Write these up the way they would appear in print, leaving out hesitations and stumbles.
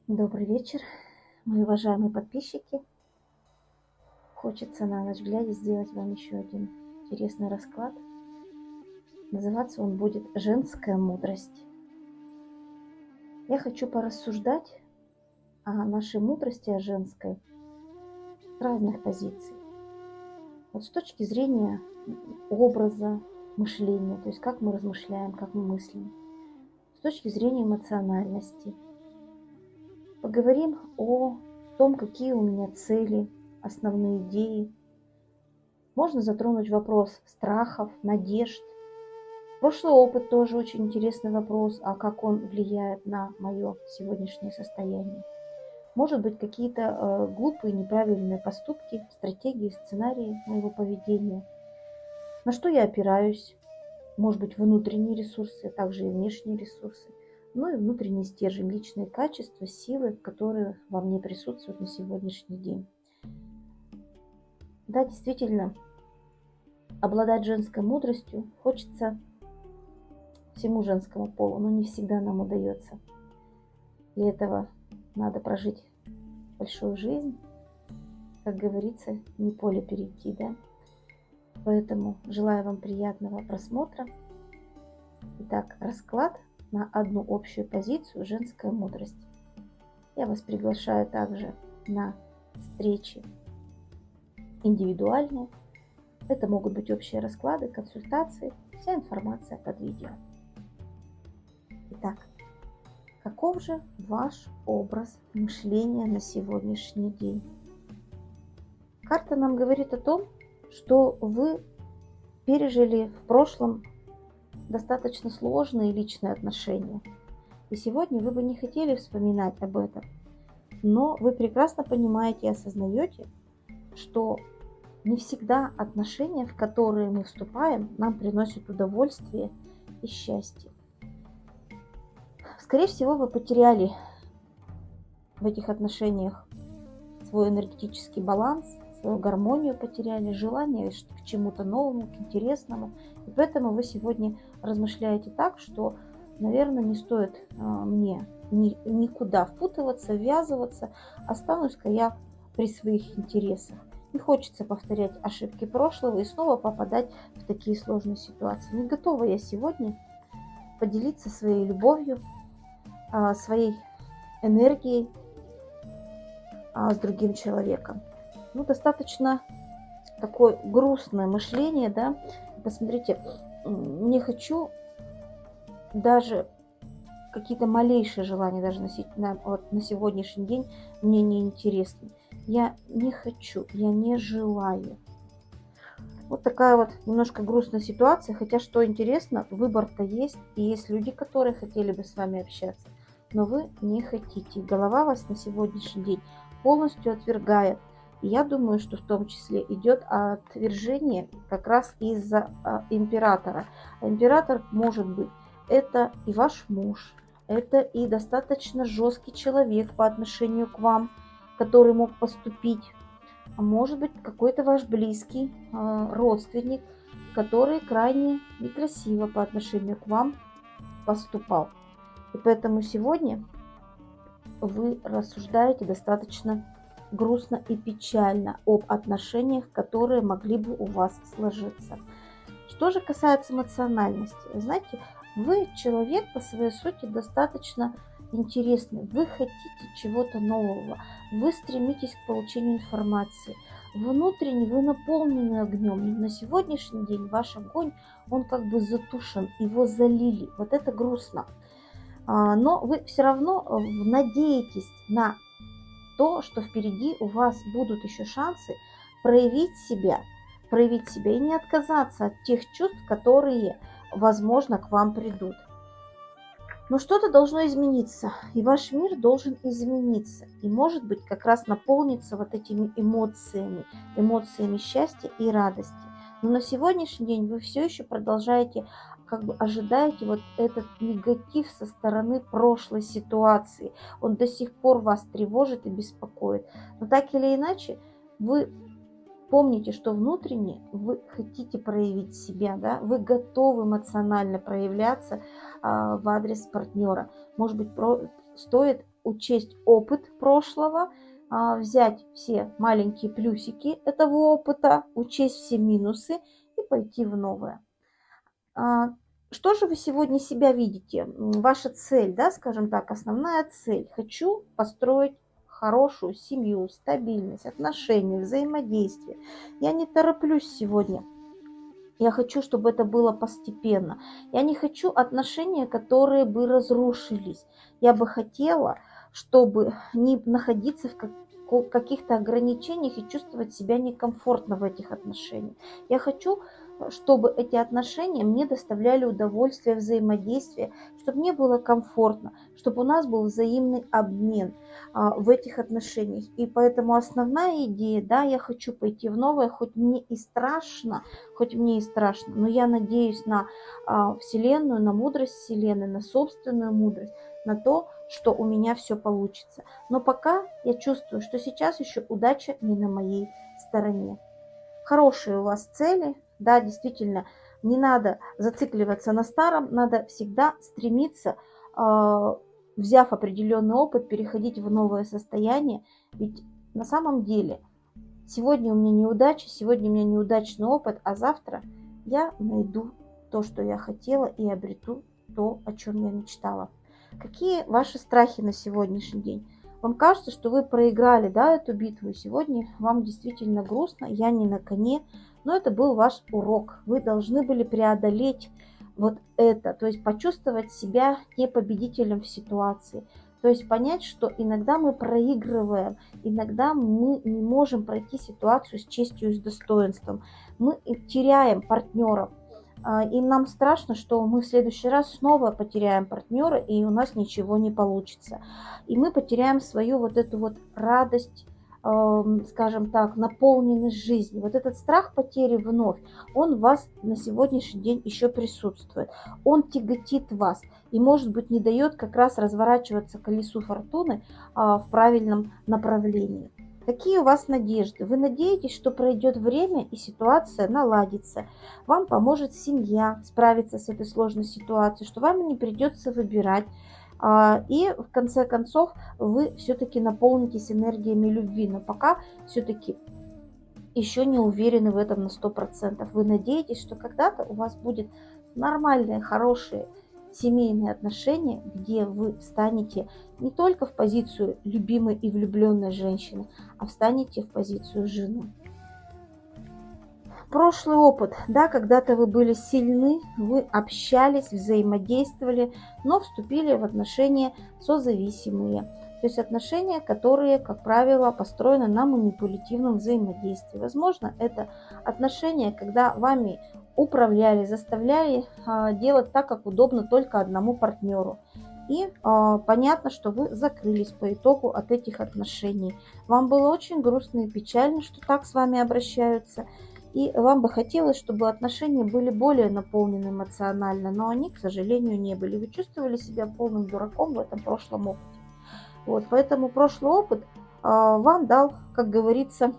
Добрый вечер, мои уважаемые подписчики. Хочется на ночь глядя сделать вам еще один интересный расклад. Называться он будет «Женская мудрость». Я хочу порассуждать о нашей мудрости, о женской, с разных позиций. Вот с точки зрения образа мышления, то есть как мы размышляем, как мы мыслим. С точки зрения эмоциональности. Поговорим о том, какие у меня цели, основные идеи. Можно затронуть вопрос страхов, надежд. Прошлый опыт тоже очень интересный вопрос, а как он влияет на мое сегодняшнее состояние. Может быть, какие-то глупые, неправильные поступки, стратегии, сценарии моего поведения. На что я опираюсь? Может быть, внутренние ресурсы, а также и внешние ресурсы. Ну и внутренний стержень, личные качества, силы, которые во мне присутствуют на сегодняшний день. Да, действительно, обладать женской мудростью хочется всему женскому полу, но не всегда нам удается. Для этого надо прожить большую жизнь, как говорится, не поле перейти, да? Поэтому желаю вам приятного просмотра. Итак, расклад на одну общую позицию «Женская мудрость». Я вас приглашаю также на встречи индивидуальные. Это могут быть общие расклады, консультации, вся информация под видео. Итак, каков же ваш образ мышления на сегодняшний день? Карта нам говорит о том, что вы пережили в прошлом достаточно сложные личные отношения. И сегодня вы бы не хотели вспоминать об этом. Но вы прекрасно понимаете и осознаете, что не всегда отношения, в которые мы вступаем, нам приносят удовольствие и счастье. Скорее всего, вы потеряли в этих отношениях свой энергетический баланс, свою гармонию потеряли, желание к чему-то новому, к интересному. И поэтому вы сегодня размышляете так, что, наверное, не стоит мне никуда впутываться, ввязываться, останусь-ка я при своих интересах. Не хочется повторять ошибки прошлого и снова попадать в такие сложные ситуации. Не готова я сегодня поделиться своей любовью, своей энергией с другим человеком. Ну, достаточно такое грустное мышление, да. Посмотрите, не хочу даже какие-то малейшие желания даже на сегодняшний день мне не интересны. Я не хочу, я не желаю. Вот такая вот немножко грустная ситуация, хотя что интересно, выбор-то есть, и есть люди, которые хотели бы с вами общаться, но вы не хотите. Голова вас на сегодняшний день полностью отвергает. И я думаю, что в том числе идет отвержение как раз из-за императора. А император может быть это и ваш муж, это и достаточно жесткий человек по отношению к вам, который мог поступить. А может быть какой-то ваш близкий родственник, который крайне некрасиво по отношению к вам поступал. И поэтому сегодня вы рассуждаете достаточно грустно и печально об отношениях, которые могли бы у вас сложиться. Что же касается эмоциональности, вы знаете, вы человек по своей сути достаточно интересный, вы хотите чего-то нового, вы стремитесь к получению информации, внутренне вы наполнены огнем, но на сегодняшний день ваш огонь, он как бы затушен, его залили, вот это грустно. Но вы все равно надеетесь на то, что впереди у вас будут еще шансы проявить себя и не отказаться от тех чувств, которые, возможно, к вам придут. Но что-то должно измениться, и ваш мир должен измениться, и, может быть, как раз наполниться вот этими эмоциями счастья и радости. Но на сегодняшний день вы все еще продолжаете, как бы ожидаете вот этот негатив со стороны прошлой ситуации. Он до сих пор вас тревожит и беспокоит. Но так или иначе, вы помните, что внутренне вы хотите проявить себя, да? Вы готовы эмоционально проявляться в адрес партнера. Может быть, стоит учесть опыт прошлого, взять все маленькие плюсики этого опыта, учесть все минусы и пойти в новое. Что же вы сегодня себя видите? Ваша цель, да, скажем так, основная цель. Хочу построить хорошую семью, стабильность, отношения, взаимодействие. Я не тороплюсь сегодня. Я хочу, чтобы это было постепенно. Я не хочу отношения, которые бы разрушились. Я бы хотела, чтобы не находиться в каких-то ограничениях и чувствовать себя некомфортно в этих отношениях. Я хочу, чтобы эти отношения мне доставляли удовольствие, взаимодействие, чтобы мне было комфортно, чтобы у нас был взаимный обмен в этих отношениях. И поэтому основная идея, да, я хочу пойти в новое, хоть мне и страшно, но я надеюсь на Вселенную, на мудрость Вселенной, на собственную мудрость, на то, что у меня все получится. Но пока я чувствую, что сейчас еще удача не на моей стороне. Хорошие у вас цели, да, действительно, не надо зацикливаться на старом, надо всегда стремиться, взяв определенный опыт, переходить в новое состояние. Ведь на самом деле сегодня у меня неудача, сегодня у меня неудачный опыт, а завтра я найду то, что я хотела, и обрету то, о чем я мечтала. Какие ваши страхи на сегодняшний день? Вам кажется, что вы проиграли, да, эту битву, и сегодня вам действительно грустно, я не на коне, но это был ваш урок. Вы должны были преодолеть вот это, то есть почувствовать себя не победителем в ситуации. То есть понять, что иногда мы проигрываем, иногда мы не можем пройти ситуацию с честью и с достоинством. Мы теряем партнеров. И нам страшно, что мы в следующий раз снова потеряем партнера, и у нас ничего не получится. И мы потеряем свою вот эту вот радость, скажем так, наполненность жизнью. Вот этот страх потери вновь, он у вас на сегодняшний день еще присутствует. Он тяготит вас и, может быть, не дает как раз разворачиваться колесу фортуны в правильном направлении. Какие у вас надежды? Вы надеетесь, что пройдет время и ситуация наладится. Вам поможет семья справиться с этой сложной ситуацией, что вам не придется выбирать. И в конце концов вы все-таки наполнитесь энергиями любви. Но пока все-таки еще не уверены в этом на 100%. Вы надеетесь, что когда-то у вас будет нормальные, хорошие семейные отношения, где вы встанете не только в позицию любимой и влюбленной женщины, а встанете в позицию жены. Прошлый опыт, да, когда-то вы были сильны, вы общались, взаимодействовали, но вступили в отношения созависимые. То есть отношения, которые, как правило, построены на манипулятивном взаимодействии. Возможно, это отношения, когда вами управляли, заставляли делать так, как удобно только одному партнеру. И понятно, что вы закрылись по итогу от этих отношений. Вам было очень грустно и печально, что так с вами обращаются. И вам бы хотелось, чтобы отношения были более наполнены эмоционально, но они, к сожалению, не были. Вы чувствовали себя полным дураком в этом прошлом опыте. Вот, поэтому прошлый опыт вам дал, как говорится,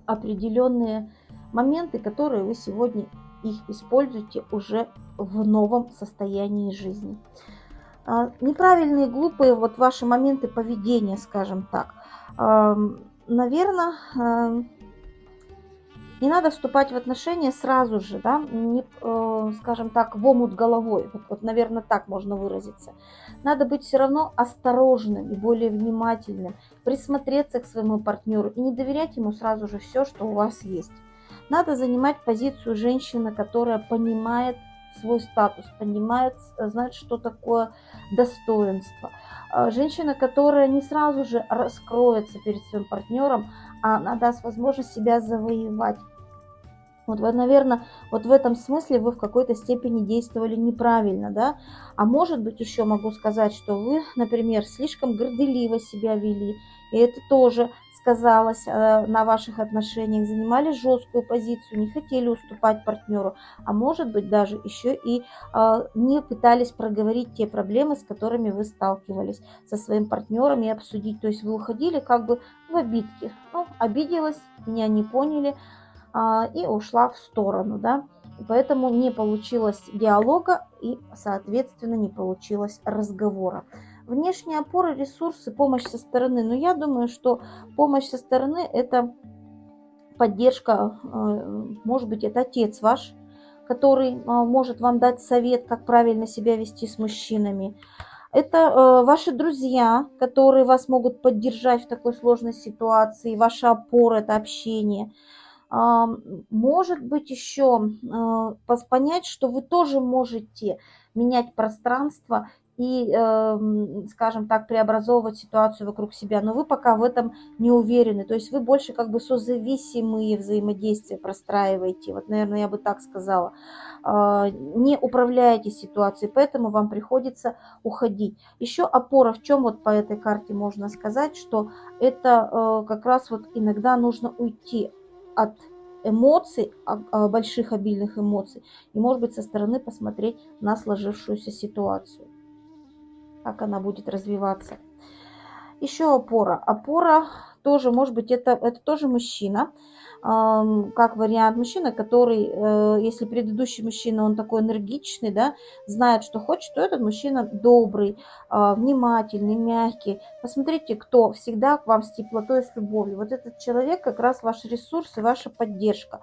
определенные моменты, которые вы сегодня их используете уже в новом состоянии жизни. Неправильные, глупые вот ваши моменты поведения, скажем так. Наверное, не надо вступать в отношения сразу же, да, не, скажем так, в омут головой. Вот, наверное, так можно выразиться. Надо быть все равно осторожным и более внимательным, присмотреться к своему партнеру и не доверять ему сразу же все, что у вас есть. Надо занимать позицию женщины, которая понимает свой статус, понимает, знает, что такое достоинство. Женщина, которая не сразу же раскроется перед своим партнером, а она даст возможность себя завоевать. Вот вы, наверное, вот в этом смысле вы в какой-то степени действовали неправильно, да? А может быть, еще могу сказать, что вы, например, слишком горделиво себя вели, и это тоже сказалось на ваших отношениях, занимали жесткую позицию, не хотели уступать партнеру, а может быть, даже еще и не пытались проговорить те проблемы, с которыми вы сталкивались со своим партнером и обсудить. То есть вы уходили как бы в обидки. Ну, обиделась, меня не поняли, и ушла в сторону, да, и поэтому не получилось диалога и, соответственно, не получилось разговора. Внешние опоры, ресурсы, помощь со стороны. Но я думаю, что помощь со стороны – это поддержка, может быть, это отец ваш, который может вам дать совет, как правильно себя вести с мужчинами. Это ваши друзья, которые вас могут поддержать в такой сложной ситуации. Ваша опора – это общение. Может быть, еще понять, что вы тоже можете менять пространство и, скажем так, преобразовывать ситуацию вокруг себя, но вы пока в этом не уверены. То есть вы больше как бы созависимые взаимодействия простраиваете. Вот, наверное, я бы так сказала. Не управляете ситуацией, поэтому вам приходится уходить. Еще опора в чем вот по этой карте можно сказать, что это как раз вот иногда нужно уйти от эмоций, больших обильных эмоций, и, может быть, со стороны посмотреть на сложившуюся ситуацию, как она будет развиваться. Еще опора. Опора тоже, может быть, это тоже мужчина, как вариант мужчина, который, если предыдущий мужчина, он такой энергичный, да, знает, что хочет, то этот мужчина добрый, внимательный, мягкий. Посмотрите, кто всегда к вам с теплотой, с любовью. Вот этот человек как раз ваш ресурс и ваша поддержка.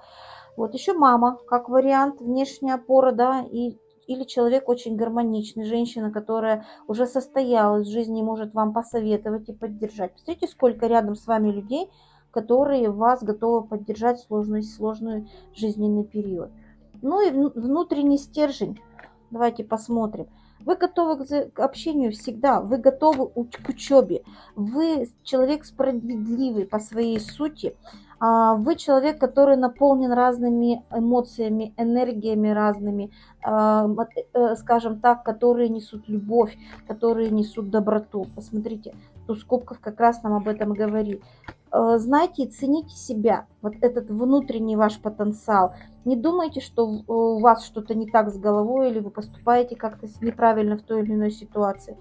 Вот еще мама, как вариант, внешняя опора, да, или человек очень гармоничный, женщина, которая уже состоялась в жизни, может вам посоветовать и поддержать. Посмотрите, сколько рядом с вами людей, которые вас готовы поддержать в сложный жизненный период. Ну и внутренний стержень. Давайте посмотрим. Вы готовы к общению всегда, вы готовы к учебе, вы человек справедливый по своей сути, вы человек, который наполнен разными эмоциями, энергиями разными, скажем так, которые несут любовь, которые несут доброту. Посмотрите, туз кубков как раз нам об этом говорит. Знайте и цените себя, вот этот внутренний ваш потенциал. Не думайте, что у вас что-то не так с головой или вы поступаете как-то неправильно в той или иной ситуации.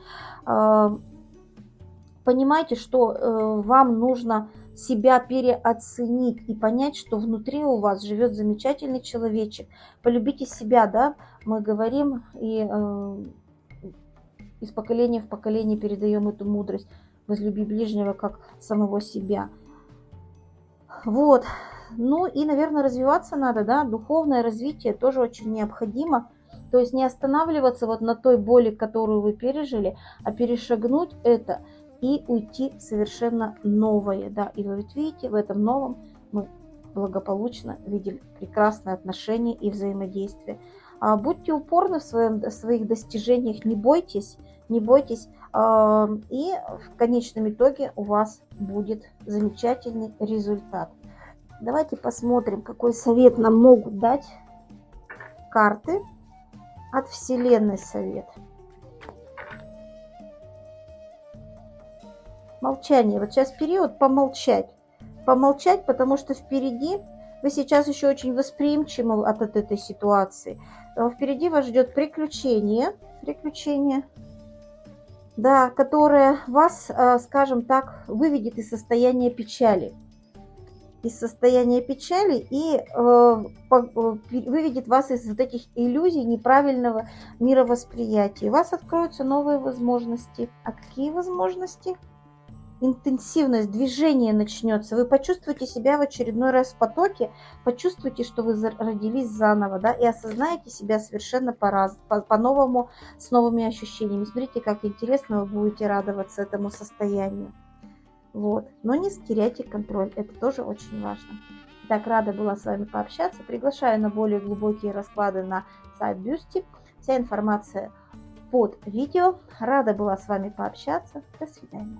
Понимайте, что вам нужно себя переоценить и понять, что внутри у вас живет замечательный человечек. Полюбите себя, да, мы говорим, и из поколения в поколение передаем эту мудрость. Возлюби ближнего как самого себя. Вот. Ну и, наверное, развиваться надо, да, духовное развитие тоже очень необходимо. То есть не останавливаться вот на той боли, которую вы пережили, а перешагнуть это и уйти в совершенно новое, да. И вы ведь видите, в этом новом мы благополучно видим прекрасные отношения и взаимодействие. Будьте упорны в своих достижениях, не бойтесь, не бойтесь, и в конечном итоге у вас будет замечательный результат. Давайте посмотрим, какой совет нам могут дать карты от Вселенной. Совет. Молчание. Вот сейчас период помолчать. Помолчать, потому что впереди вы сейчас еще очень восприимчивы от этой ситуации. Впереди вас ждет приключение, да, которое вас, скажем так, выведет из состояния печали. И выведет вас из вот этих иллюзий неправильного мировосприятия. У вас откроются новые возможности. А какие возможности? Интенсивность, движение начнется. Вы почувствуете себя в очередной раз в потоке, почувствуете, что вы родились заново, да, и осознаете себя совершенно по-новому, с новыми ощущениями. Смотрите, как интересно вы будете радоваться этому состоянию. Вот. Но не теряйте контроль, это тоже очень важно. Так, рада была с вами пообщаться. Приглашаю на более глубокие расклады на сайт Бюсти. Вся информация под видео. Рада была с вами пообщаться. До свидания.